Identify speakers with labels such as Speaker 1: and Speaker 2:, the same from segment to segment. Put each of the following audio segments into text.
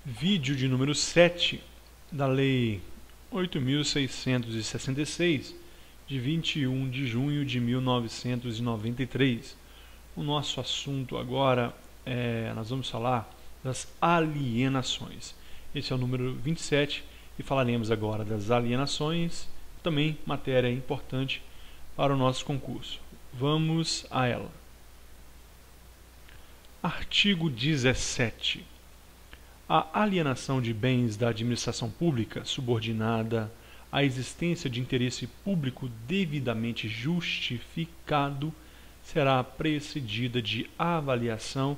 Speaker 1: Vídeo de número 7 da Lei 8.666, de 21 de junho de 1993. O nosso assunto agora nós vamos falar das alienações. Esse é o número 27 e falaremos agora das alienações, também matéria importante para o nosso concurso. Vamos a ela. Artigo 17. A alienação de bens da administração pública subordinada à existência de interesse público devidamente justificado será precedida de avaliação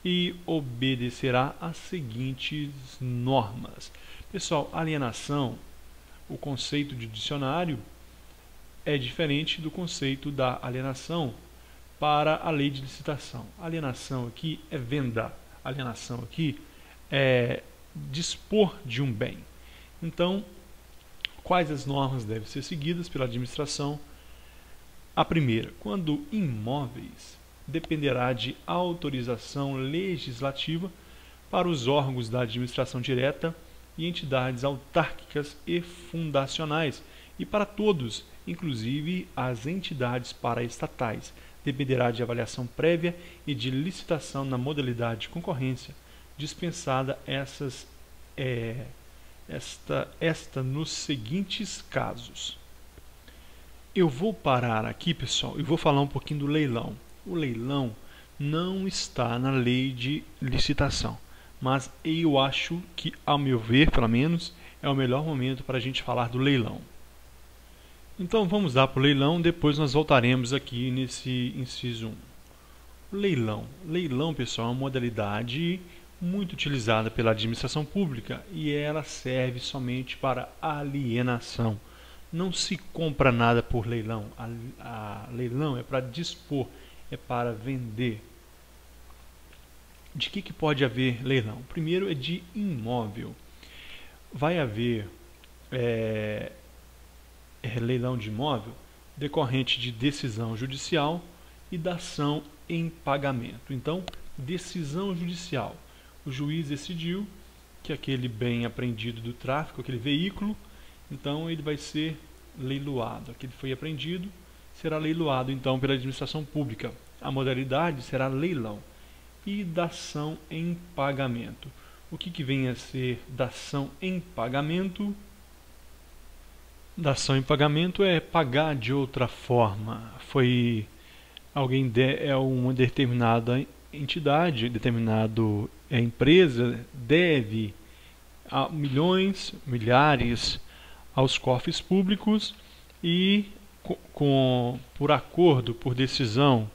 Speaker 1: e obedecerá às seguintes normas. Pessoal, alienação, o conceito de dicionário é diferente do conceito da alienação para a lei de licitação. Alienação aqui é venda, alienação aqui é dispor de um bem. Então, quais as normas devem ser seguidas pela administração? A primeira, quando imóveis, dependerá de autorização legislativa para os órgãos da administração direta e entidades autárquicas e fundacionais, e para todos, inclusive as entidades paraestatais, dependerá de avaliação prévia e de licitação na modalidade de concorrência, dispensada esta nos seguintes casos. Eu vou parar aqui, pessoal, e vou falar um pouquinho do leilão. O leilão não está na lei de licitação, mas eu acho que, ao meu ver, pelo menos, é o melhor momento para a gente falar do leilão. Então vamos lá para o leilão, depois nós voltaremos aqui nesse inciso 1. Leilão. Leilão, pessoal, é uma modalidade muito utilizada pela administração pública e ela serve somente para alienação. Não se compra nada por leilão. Leilão é para dispor, é para vender. De que pode haver leilão? Primeiro é de imóvel. Vai haver leilão de imóvel decorrente de decisão judicial e dação em pagamento. Então, decisão judicial. O juiz decidiu que aquele bem apreendido do tráfico, aquele veículo, então ele vai ser leiloado. Aquele foi apreendido, será leiloado então pela administração pública. A modalidade será leilão. E dação em pagamento. O que vem a ser dação em pagamento? Dação em pagamento é pagar de outra forma. Foi alguém uma determinada entidade, determinada empresa deve a milhões, milhares aos cofres públicos e por acordo, por decisão,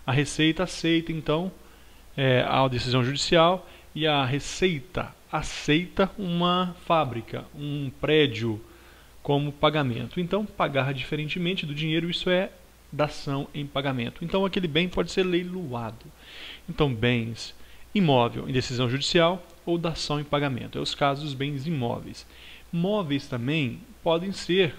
Speaker 1: a Receita aceita então a decisão judicial e a Receita aceita uma fábrica, um prédio como pagamento. Então, pagar diferentemente do dinheiro, isso é dação em pagamento. Então, aquele bem pode ser leiloado. Então, bens imóvel em decisão judicial ou dação em pagamento. É os casos dos bens imóveis. Móveis também podem ser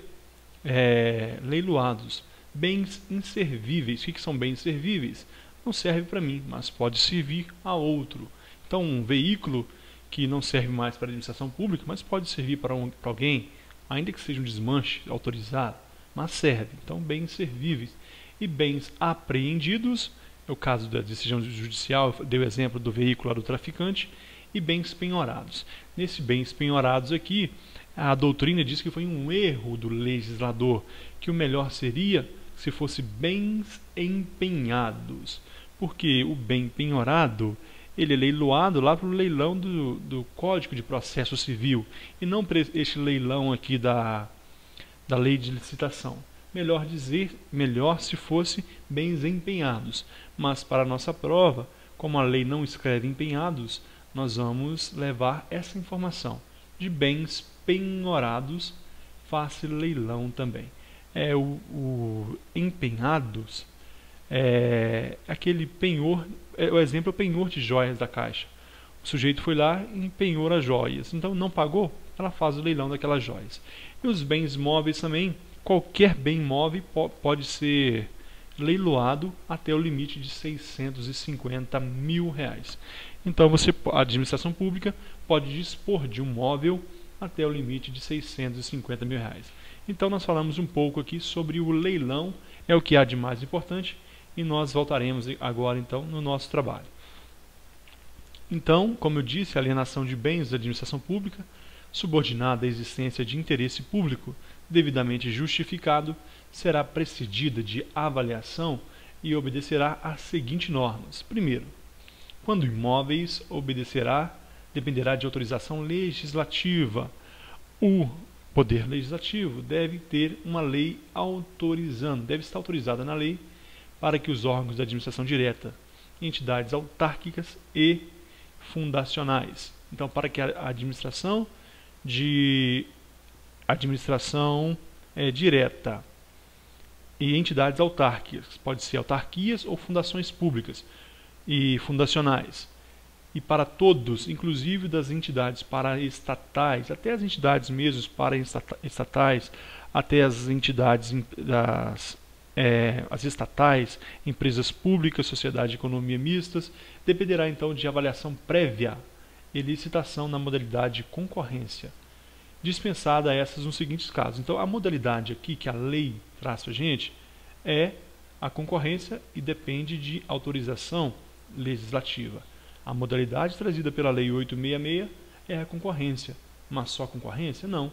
Speaker 1: leiloados. Bens inservíveis. O que são bens inservíveis? Não serve para mim, mas pode servir a outro. Então, um veículo que não serve mais para a administração pública, mas pode servir para alguém, ainda que seja um desmanche autorizado, mas serve. Então, bens servíveis. E bens apreendidos, é o caso da decisão judicial, eu dei o exemplo do veículo do traficante, e bens penhorados. Nesses bens penhorados aqui, a doutrina diz que foi um erro do legislador, que o melhor seria se fosse bens empenhados, porque o bem penhorado ele é leiloado lá para o leilão do Código de Processo Civil, e não para este leilão aqui da lei de licitação. Melhor dizer, melhor se fosse bens empenhados. Mas para a nossa prova, como a lei não escreve empenhados, nós vamos levar essa informação. De bens penhorados, faz leilão também. O empenhados aquele penhor, o exemplo é o penhor de joias da Caixa. O sujeito foi lá e empenhou as joias. Então não pagou, ela faz o leilão daquelas joias. E os bens móveis também, qualquer bem móvel pode ser leiloado até o limite de R$ 650 mil. Então a administração pública pode dispor de um móvel até o limite de R$650 mil. Então nós falamos um pouco aqui sobre o leilão, é o que há de mais importante, e nós voltaremos agora então no nosso trabalho. Então, como eu disse, a alienação de bens da administração pública, subordinada à existência de interesse público devidamente justificado, será precedida de avaliação e obedecerá às seguintes normas. Primeiro, quando imóveis dependerá de autorização legislativa. O Poder Legislativo deve ter uma lei autorizando, deve estar autorizada na lei para que os órgãos da administração direta, entidades autárquicas e fundacionais. Então, para que a administração direta e entidades autárquicas, pode ser autarquias ou fundações públicas e fundacionais, e para todos, inclusive das entidades paraestatais, até as entidades mesmo paraestatais, até as entidades as estatais, empresas públicas, sociedade de economia mistas, dependerá então de avaliação prévia e licitação na modalidade de concorrência, dispensada essas nos seguintes casos. Então, a modalidade aqui que a lei traz para a gente é a concorrência e depende de autorização legislativa. A modalidade trazida pela Lei 866 é a concorrência, mas só concorrência? Não.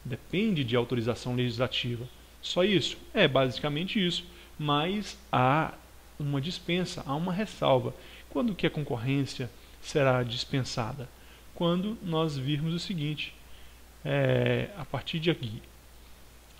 Speaker 1: Depende de autorização legislativa. Só isso? É basicamente isso, mas há uma dispensa, há uma ressalva. Quando que a concorrência será dispensada? Quando nós virmos o seguinte, a partir de aqui.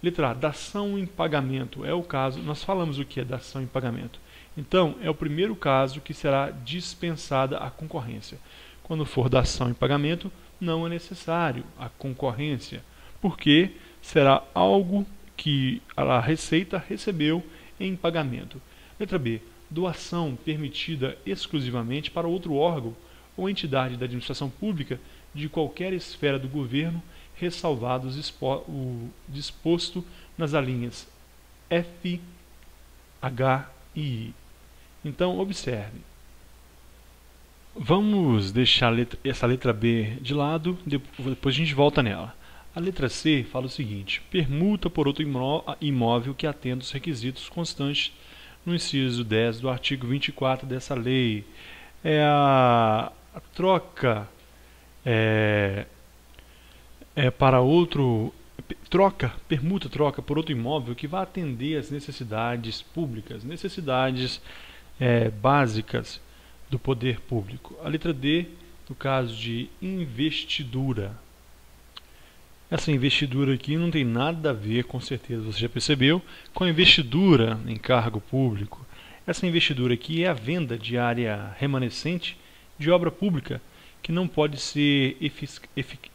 Speaker 1: Letra A, dação em pagamento. É o caso, nós falamos o que é dação em pagamento. Então, é o primeiro caso que será dispensada a concorrência. Quando for dação em pagamento, não é necessário a concorrência, porque será algo que a Receita recebeu em pagamento. Letra B, doação permitida exclusivamente para outro órgão ou entidade da administração pública de qualquer esfera do governo, ressalvado o disposto nas alíneas F, H e I. Então, observe. Vamos deixar essa letra B de lado, depois a gente volta nela. A letra C fala o seguinte: permuta por outro imóvel que atenda os requisitos constantes no inciso 10 do artigo 24 dessa lei. A troca para outro permuta troca por outro imóvel que vai atender às necessidades públicas, necessidades básicas do poder público. A letra D, no caso de investidura. Essa investidura aqui não tem nada a ver, com certeza você já percebeu, com a investidura em cargo público. Essa investidura aqui é a venda de área remanescente de obra pública que não pode ser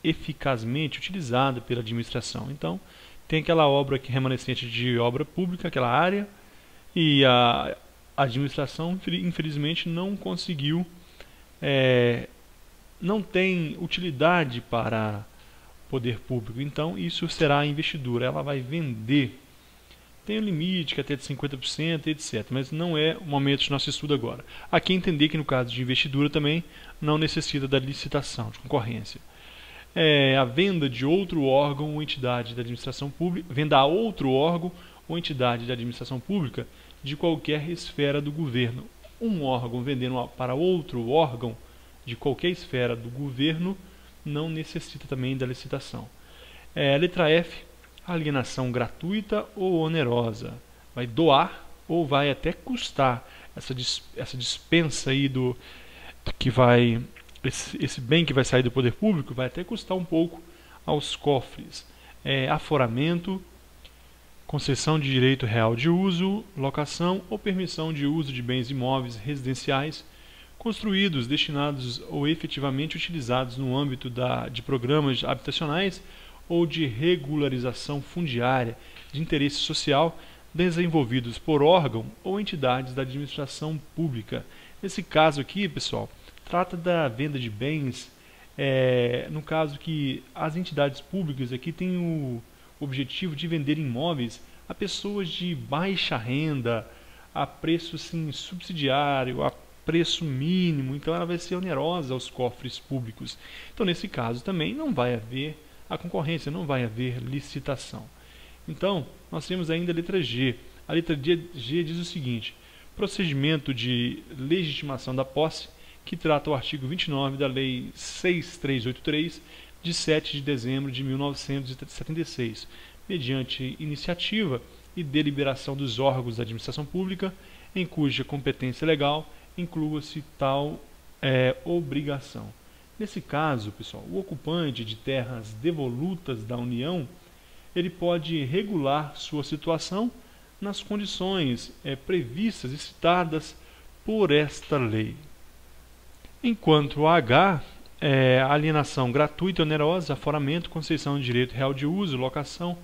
Speaker 1: eficazmente utilizada pela administração. Então, tem aquela obra remanescente de obra pública, aquela área, e a administração, infelizmente, não conseguiu, não tem utilidade para o poder público. Então, isso será a investidura. Ela vai vender. Tem um limite que é até de 50%, etc. Mas não é o momento de nosso estudo agora. Aqui entender que no caso de investidura também não necessita da licitação, de concorrência. A venda de outro órgão ou entidade da administração pública, venda a outro órgão ou entidade da administração pública de qualquer esfera do governo. Um órgão vendendo para outro órgão de qualquer esfera do governo não necessita também da licitação. Letra F, alienação gratuita ou onerosa. Vai doar ou vai até custar essa dispensa aí esse bem que vai sair do poder público vai até custar um pouco aos cofres. Aforamento, concessão de direito real de uso, locação ou permissão de uso de bens imóveis residenciais construídos, destinados ou efetivamente utilizados no âmbito de programas habitacionais ou de regularização fundiária de interesse social desenvolvidos por órgão ou entidades da administração pública. Nesse caso aqui, pessoal, trata da venda de bens, no caso que as entidades públicas aqui têm o objetivo de vender imóveis a pessoas de baixa renda, a preço sim, subsidiário, a preço mínimo, então ela vai ser onerosa aos cofres públicos. Então, nesse caso também não vai haver a concorrência, não vai haver licitação. Então, nós temos ainda a letra G. A letra G diz o seguinte: procedimento de legitimação da posse, que trata o artigo 29 da Lei 6383, de 7 de dezembro de 1976, mediante iniciativa e deliberação dos órgãos da administração pública, em cuja competência legal inclua-se tal obrigação. Nesse caso, pessoal, o ocupante de terras devolutas da União, ele pode regular sua situação nas condições previstas e citadas por esta lei. Enquanto o H é alienação gratuita e onerosa, aforamento, concessão de direito real de uso, locação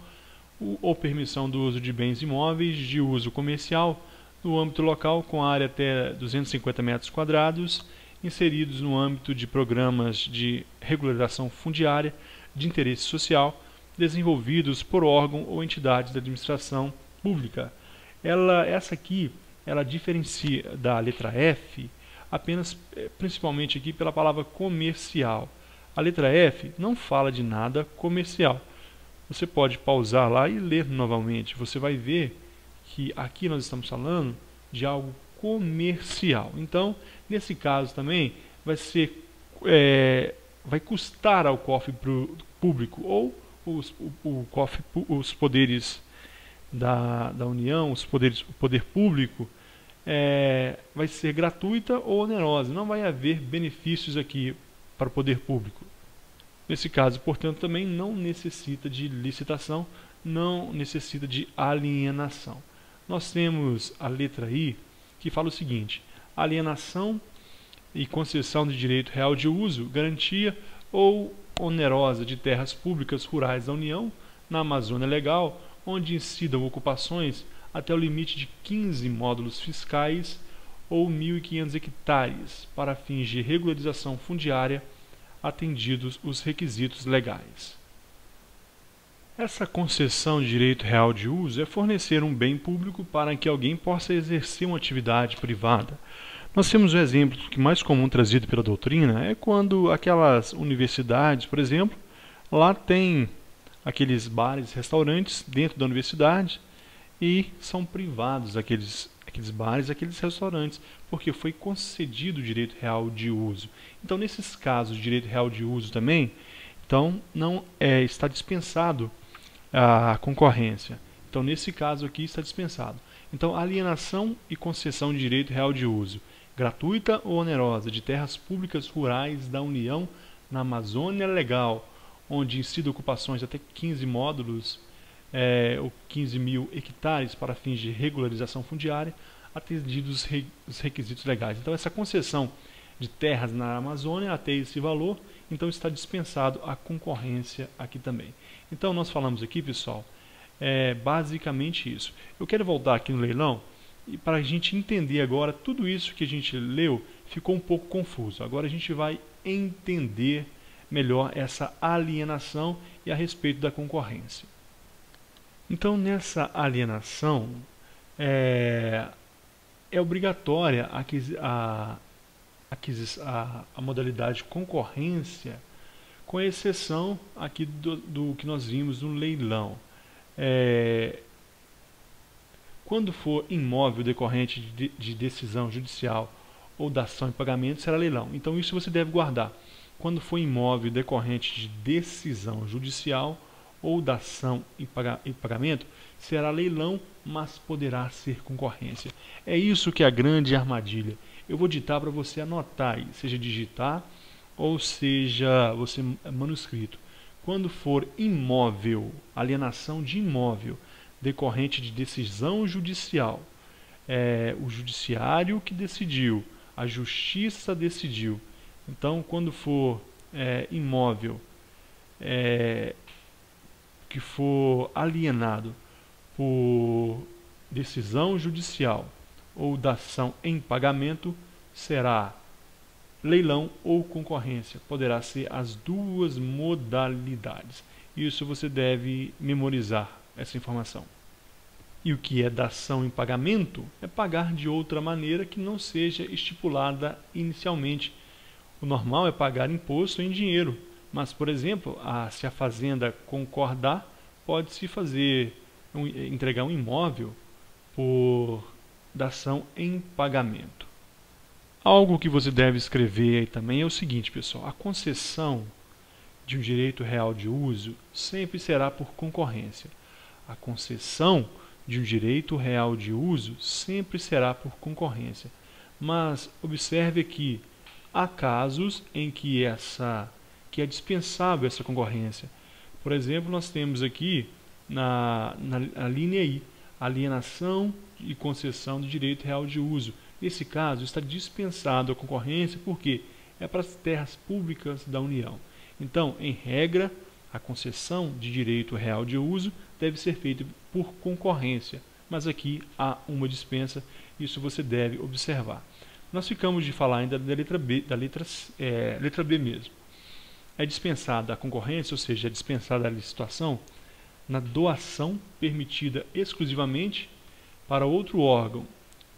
Speaker 1: ou permissão do uso de bens imóveis de uso comercial no âmbito local com área até 250 metros quadrados, inseridos no âmbito de programas de regularização fundiária de interesse social, desenvolvidos por órgão ou entidade da administração pública. Essa aqui, ela diferencia da letra F apenas, principalmente aqui pela palavra comercial. A letra F não fala de nada comercial. Você pode pausar lá e ler novamente. Você vai ver que aqui nós estamos falando de algo comercial. Então, nesse caso também, vai custar ao cofre público ou os poderes da União, o poder público, vai ser gratuita ou onerosa. Não vai haver benefícios aqui para o poder público. Nesse caso, portanto, também não necessita de licitação, não necessita de alienação. Nós temos a letra I, que fala o seguinte: alienação e concessão de direito real de uso, garantia ou onerosa de terras públicas rurais da União na Amazônia Legal, onde incidam ocupações até o limite de 15 módulos fiscais ou 1.500 hectares, para fins de regularização fundiária, atendidos os requisitos legais. Essa concessão de direito real de uso é fornecer um bem público para que alguém possa exercer uma atividade privada. Nós temos um exemplo que mais comum trazido pela doutrina é quando aquelas universidades, por exemplo, lá tem aqueles bares, restaurantes dentro da universidade e são privados aqueles bares, aqueles restaurantes, porque foi concedido o direito real de uso. Então, nesses casos de direito real de uso também, então não está dispensado a concorrência. Então, nesse caso aqui está dispensado. Então, alienação e concessão de direito real de uso, gratuita ou onerosa, de terras públicas rurais da União na Amazônia Legal, onde incidem ocupações até 15 módulos ou 15.000 hectares para fins de regularização fundiária, atendidos os requisitos legais. Então, essa concessão de terras na Amazônia até esse valor, então está dispensado a concorrência aqui também. Então, nós falamos aqui, pessoal, basicamente isso. Eu quero voltar aqui no leilão e para a gente entender agora tudo isso que a gente leu ficou um pouco confuso. Agora a gente vai entender melhor essa alienação e a respeito da concorrência. Então, nessa alienação, é obrigatória a modalidade concorrência, com exceção aqui do que nós vimos no leilão. Quando for imóvel decorrente de decisão judicial ou dação em pagamento, será leilão. Então, isso você deve guardar. Quando for imóvel decorrente de decisão judicial ou dação em pagamento, será leilão, mas poderá ser concorrência. É isso que é a grande armadilha. Eu vou ditar para você anotar aí, seja digitar ou seja você manuscrito. Quando for imóvel, alienação de imóvel decorrente de decisão judicial, o judiciário que decidiu, a justiça decidiu. Então, quando for imóvel que for alienado por decisão judicial ou dação em pagamento, será leilão ou concorrência. Poderá ser as duas modalidades. Isso você deve memorizar, essa informação. E o que é dação em pagamento é pagar de outra maneira que não seja estipulada inicialmente. O normal é pagar imposto em dinheiro, mas, por exemplo, se a fazenda concordar, pode-se entregar um imóvel por dação em pagamento. Algo que você deve escrever aí também é o seguinte, pessoal: a concessão de um direito real de uso sempre será por concorrência. A concessão de um direito real de uso sempre será por concorrência. Mas observe que há casos em que é dispensável essa concorrência. Por exemplo, nós temos aqui na linha I, alienação e concessão do direito real de uso. Nesse caso, está dispensado a concorrência porque é para as terras públicas da União. Então, em regra, a concessão de direito real de uso deve ser feita por concorrência, mas aqui há uma dispensa, isso você deve observar. Nós ficamos de falar ainda da letra B, letra B mesmo. É dispensada a concorrência, ou seja, é dispensada a licitação, na doação permitida exclusivamente para outro órgão,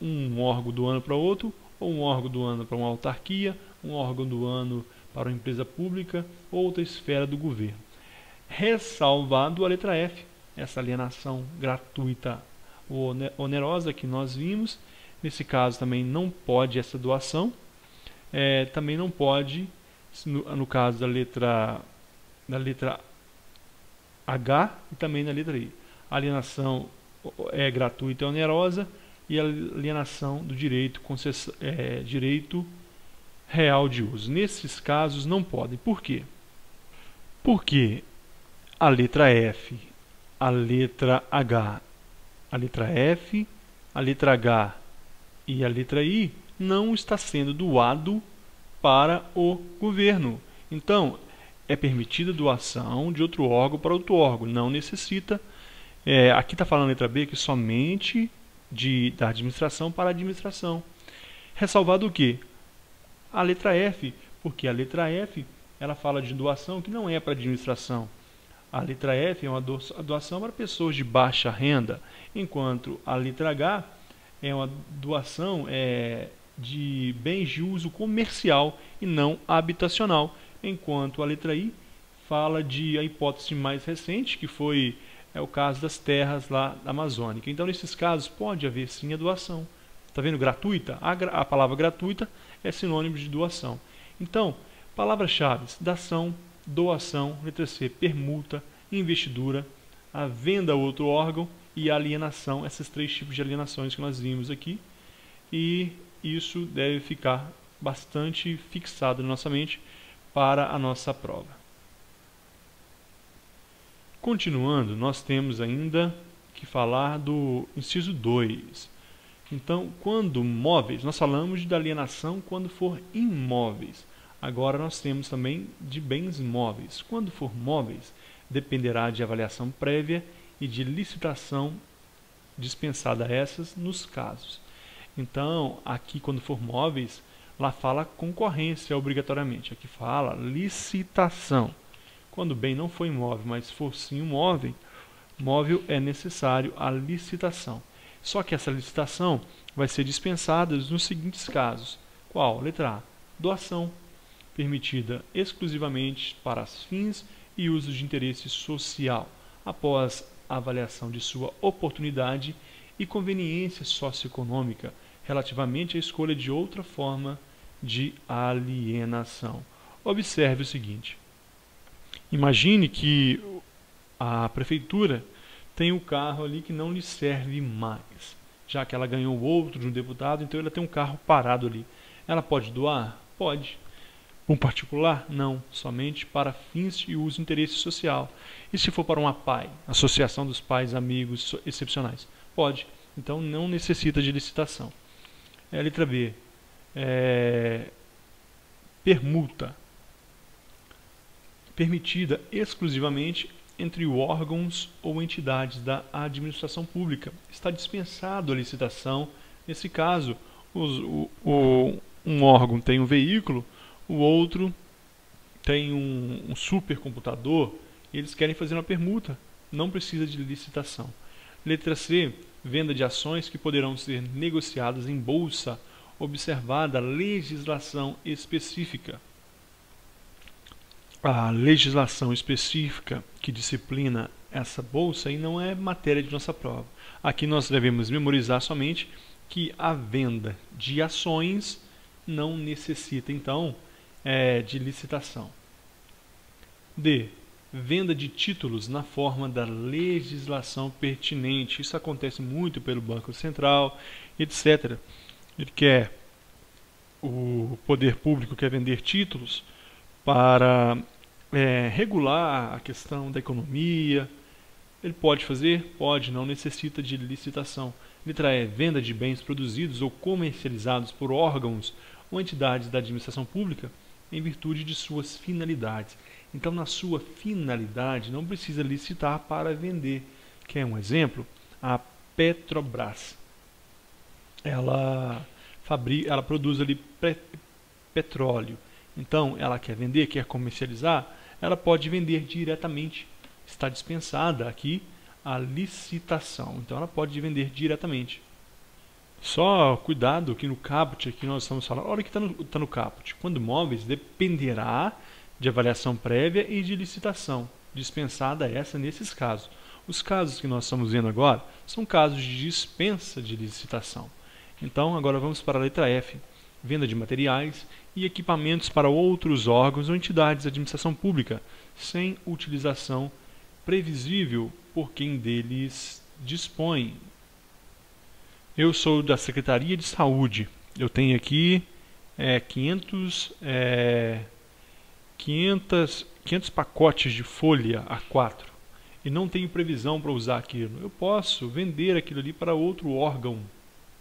Speaker 1: um órgão doando para outro, ou um órgão doando para uma autarquia, um órgão doando para uma empresa pública ou outra esfera do governo. Ressalvado a letra F, essa alienação gratuita ou onerosa que nós vimos. Nesse caso também não pode essa doação, também não pode, no caso da letra H e também na letra I. A alienação é gratuita e onerosa e a alienação do direito real de uso. Nesses casos não podem. Por quê? Porque a letra F, a letra H, a letra F, a letra H e a letra I não está sendo doado para o governo. Então, é permitida doação de outro órgão para outro órgão. Não necessita. Aqui está falando a letra B que somente da administração para a administração. Ressalvado o quê? A letra F, porque a letra F ela fala de doação que não é para administração. A letra F é uma doação para pessoas de baixa renda, enquanto a letra H é uma doação de bens de uso comercial e não habitacional, enquanto a letra I fala a hipótese mais recente, que foi o caso das terras lá da Amazônica. Então, nesses casos, pode haver sim a doação. Está vendo? Gratuita? A palavra gratuita é sinônimo de doação. Então, palavras-chave: dação, doação, letra C, permuta, investidura, a venda a outro órgão e a alienação. Esses três tipos de alienações que nós vimos aqui. E isso deve ficar bastante fixado na nossa mente para a nossa prova. Continuando, nós temos ainda que falar do inciso 2. Então, quando móveis, nós falamos da alienação quando for imóveis. Agora nós temos também de bens móveis. Quando for móveis, dependerá de avaliação prévia e de licitação dispensada essas nos casos. Então, aqui quando for móveis, lá fala concorrência obrigatoriamente. Aqui fala licitação. Quando o bem não for imóvel, mas for sim um móvel é necessário a licitação. Só que essa licitação vai ser dispensada nos seguintes casos. Qual? Letra A. Doação, permitida exclusivamente para fins e usos de interesse social, após a avaliação de sua oportunidade e conveniência socioeconômica, relativamente à escolha de outra forma de alienação. Observe o seguinte: imagine que a prefeitura tem um carro ali que não lhe serve mais, já que ela ganhou outro de um deputado, então ela tem um carro parado ali. Ela pode doar? Pode. Um particular? Não, somente para fins e uso de interesse social. E se for para uma PAI, Associação dos Pais Amigos Excepcionais? Pode. Então não necessita de licitação. Letra B. Permuta. Permitida exclusivamente entre órgãos ou entidades da administração pública. Está dispensado a licitação. Nesse caso, um órgão tem um veículo, o outro tem um supercomputador, e eles querem fazer uma permuta. Não precisa de licitação. Letra C. venda de ações que poderão ser negociadas em bolsa, observada a legislação específica. A legislação específica que disciplina essa bolsa aí não é matéria de nossa prova. Aqui nós devemos memorizar somente que a venda de ações não necessita, então, de licitação. D. Venda de títulos na forma da legislação pertinente. Isso acontece muito pelo Banco Central, etc. O poder público quer vender títulos para regular a questão da economia. Ele pode fazer? Pode, não necessita de licitação. Letra E. Venda de bens produzidos ou comercializados por órgãos ou entidades da administração pública em virtude de suas finalidades. Então, na sua finalidade, não precisa licitar para vender. Quer um exemplo? A Petrobras. Ela produz ali petróleo. Então, ela quer vender, quer comercializar, ela pode vender diretamente. Está dispensada aqui a licitação. Então, ela pode vender diretamente. Só cuidado que no caput, aqui nós estamos falando, olha que está no caput. Quando imóveis, dependerá de avaliação prévia e de licitação. Dispensada essa nesses casos. Os casos que nós estamos vendo agora são casos de dispensa de licitação. Então, agora vamos para a letra F. Venda de materiais e equipamentos para outros órgãos ou entidades de administração pública, sem utilização previsível por quem deles dispõe. Eu sou da Secretaria de Saúde. Eu tenho aqui 500 pacotes de folha A4 e não tenho previsão para usar aquilo. Eu posso vender aquilo ali para outro órgão.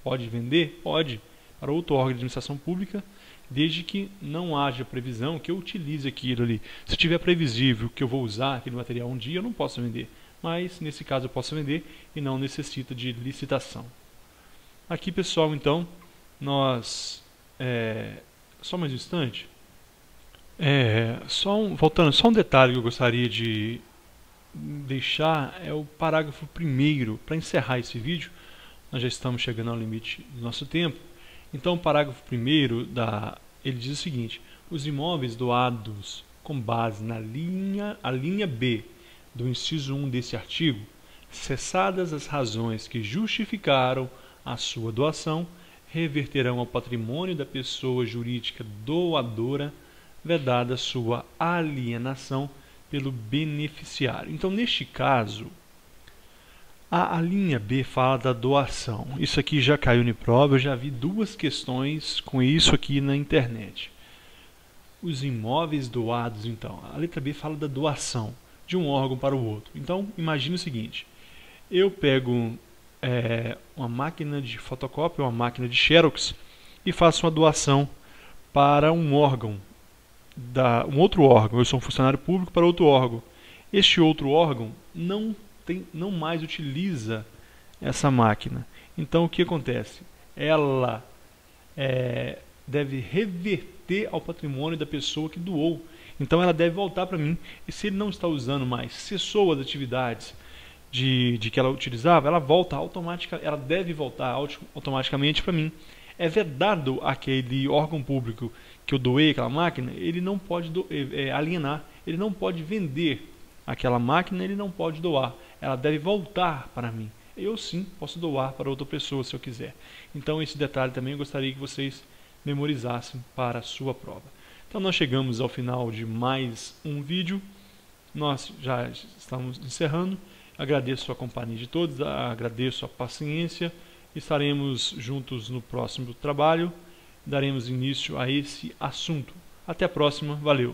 Speaker 1: Pode vender? Pode. Para outro órgão de administração pública, desde que não haja previsão que eu utilize aquilo ali. Se tiver previsível que eu vou usar aquele material um dia, eu não posso vender. Mas, nesse caso, eu posso vender e não necessita de licitação. Aqui, pessoal, então, nós... só mais um instante. Voltando, só um detalhe que eu gostaria de deixar é o parágrafo 1º. Para encerrar esse vídeo, nós já estamos chegando ao limite do nosso tempo. Então, o parágrafo 1º, ele diz o seguinte: os imóveis doados com base na linha B do inciso 1 desse artigo, cessadas as razões que justificaram a sua doação, reverterão ao patrimônio da pessoa jurídica doadora, vedada sua alienação pelo beneficiário. Então, neste caso, a linha B fala da doação. Isso aqui já caiu em prova, eu já vi 2 questões com isso aqui na internet. Os imóveis doados, então, a letra B fala da doação de um órgão para o outro. Então, imagine o seguinte: eu pego uma máquina de fotocópia, uma máquina de Xerox e faço uma doação para um órgão, um outro órgão. Eu sou um funcionário público para outro órgão. Este outro órgão não mais utiliza essa máquina. Então, o que acontece? Ela deve reverter ao patrimônio da pessoa que doou. Então, ela deve voltar para mim. E se ele não está usando mais, cessou as atividades de que ela utilizava, ela deve voltar automaticamente para mim. É vedado aquele órgão público que eu doei aquela máquina, ele não pode alienar, ele não pode vender aquela máquina, ele não pode doar. Ela deve voltar para mim. Eu sim posso doar para outra pessoa se eu quiser. Então, esse detalhe também eu gostaria que vocês memorizassem para a sua prova. Então, nós chegamos ao final de mais um vídeo. Nós já estamos encerrando. Agradeço a companhia de todos, agradeço a paciência. Estaremos juntos no próximo trabalho. Daremos início a esse assunto. Até a próxima. Valeu!